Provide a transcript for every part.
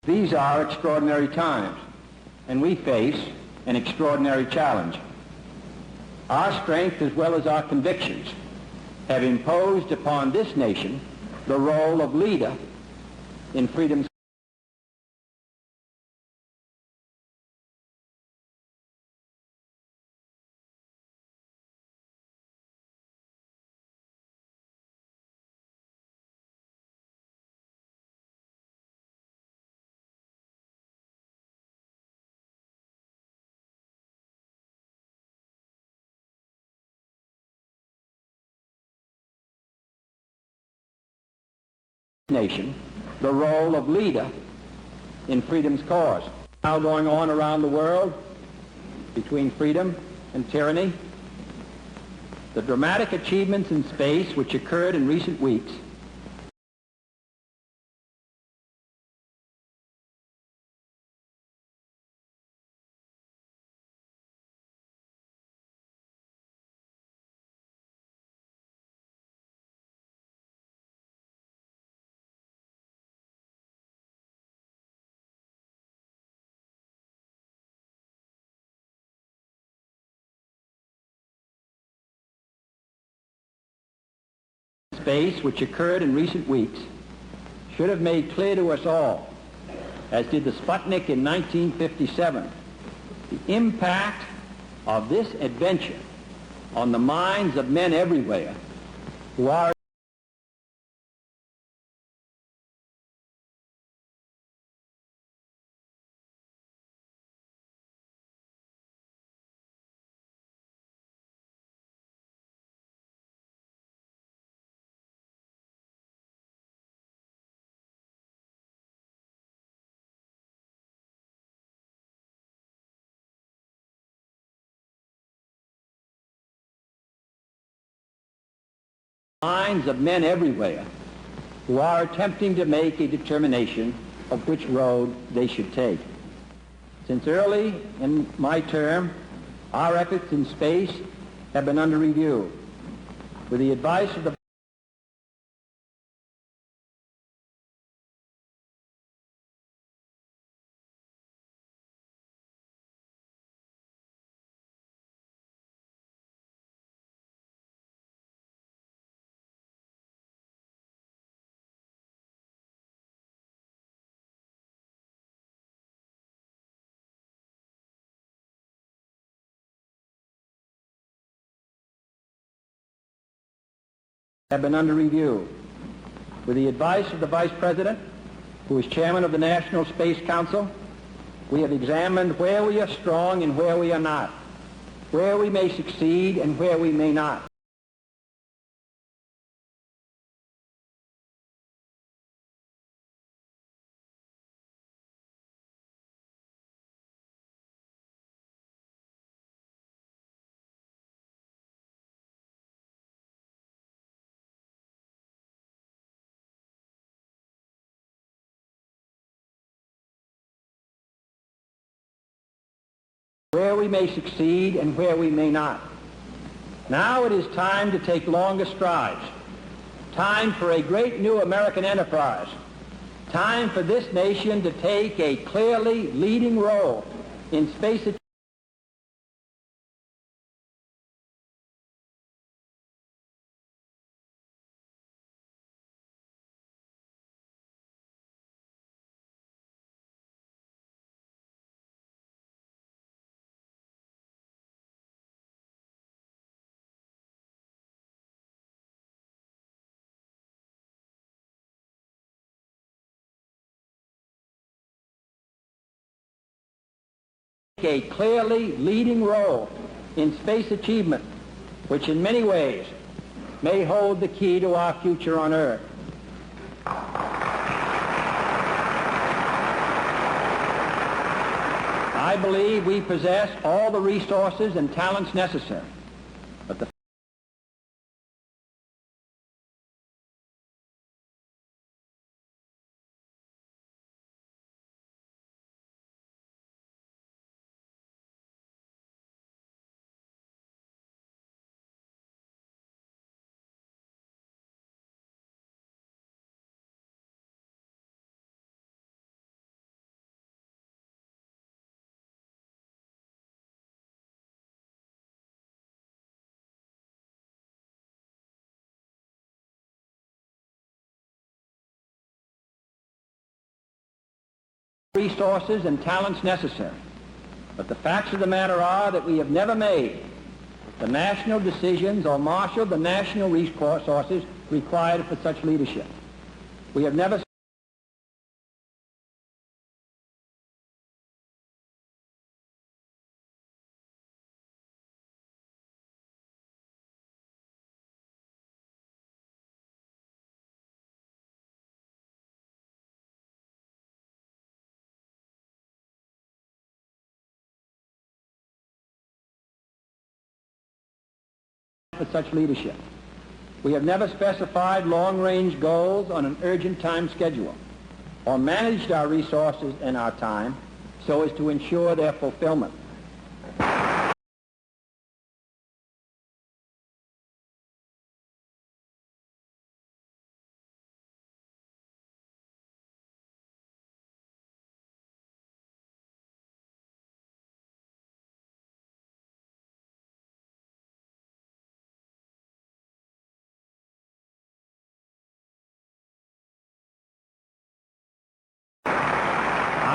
These are extraordinary times, and we face an extraordinary challenge. Our strength as well as our convictions have imposed upon this nation the role of leader in freedom's nation the role of leader in freedom's cause. Now going on around the world between freedom and tyranny, the dramatic achievements in space which occurred in recent weeks should have made clear to us all, as did the Sputnik in 1957, the impact of this adventure on the minds of men everywhere who are minds of men everywhere who are attempting to make a determination of which road they should take. Since early in my term, our efforts in space have been under review. With the advice of the have been under review. With the advice of the Vice President, who is Chairman of the National Space Council, we have examined where we are strong and where we are not, where we may succeed and where we may not. Where we may succeed and where we may not. Now it is time to take longer strides. Time for a great new American enterprise. Time for this nation to take a clearly leading role in space achievement. A clearly leading role in space achievement, which in many ways may hold the key to our future on Earth. I believe we possess all the resources and talents necessary, but the resources and talents necessary. But the facts of the matter are that we have never made the national decisions or marshaled the national resources required for such leadership. We have never for such leadership. We have never specified long-range goals on an urgent time schedule or managed our resources and our time so as to ensure their fulfillment.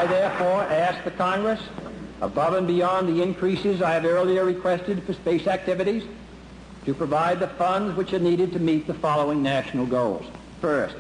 I therefore ask the Congress, above and beyond the increases I have earlier requested for space activities, to provide the funds which are needed to meet the following national goals. First,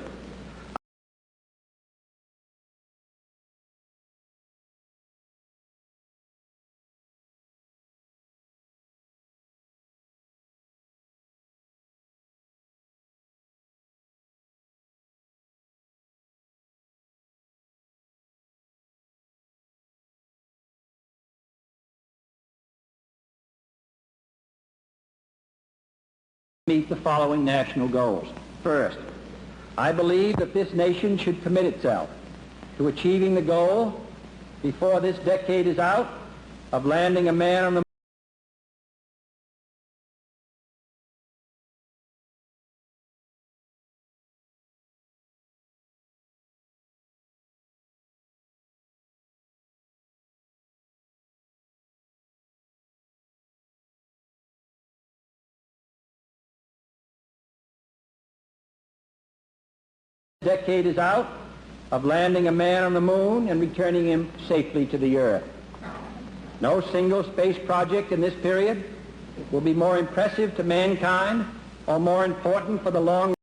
meet the following national goals. First, I believe that this nation should commit itself to achieving the goal before this decade is out of landing a man on the decade is out of landing a man on the moon and returning him safely to the earth. No single space project in this period will be more impressive to mankind or more important for the long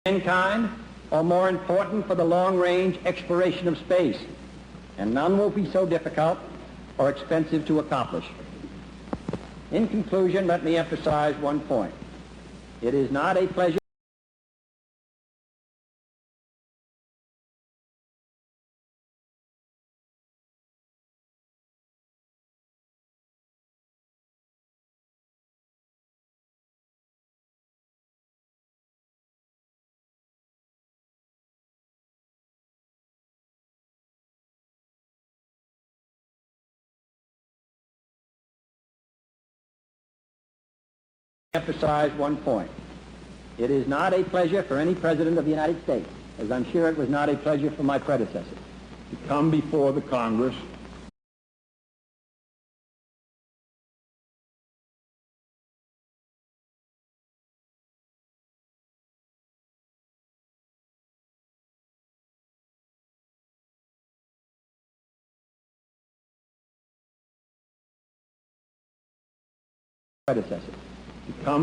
mankind or more important for the long-range exploration of space, and none will be so difficult or expensive to accomplish. In conclusion, let me emphasize one point. It is not a pleasure emphasize one point. It is not a pleasure for any President of the United States, as I'm sure it was not a pleasure for my predecessor, to come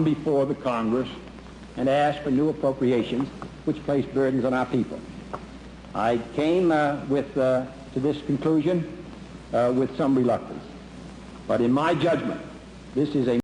before the Congress and ask for new appropriations which place burdens on our people. I came to this conclusion with some reluctance. But in my judgment, this is a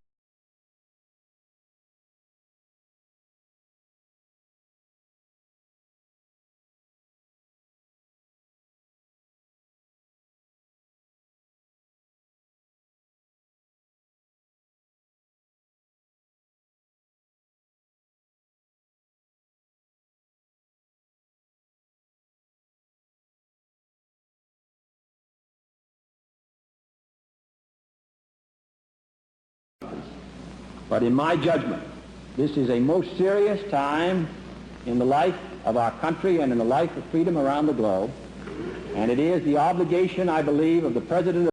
But in my judgment, this is a most serious time in the life of our country and in the life of freedom around the globe. And it is the obligation, I believe, of the President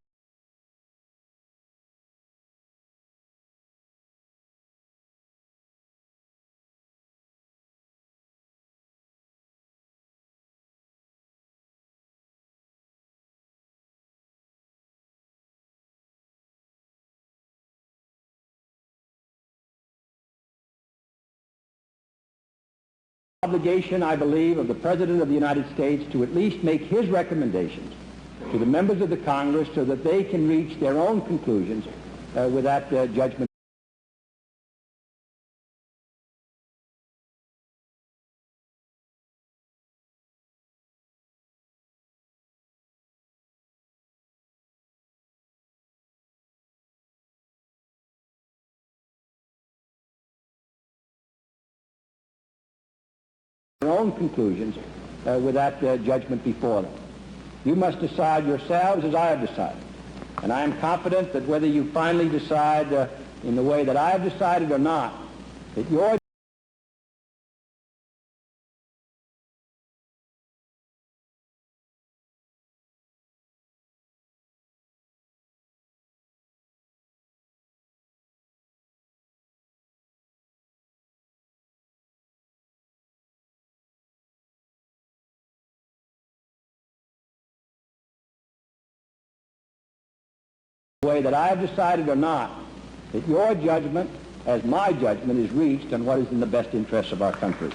obligation, I believe, of the President of the United States to at least make his recommendations to the members of the Congress so that they can reach their own conclusions with that judgment. Their own conclusions with that judgment before them. You must decide yourselves as I have decided. And I am confident that whether you finally decide in the way that I have decided or not, that your way that I have decided or not, that your judgment, as my judgment, is reached on what is in the best interests of our country.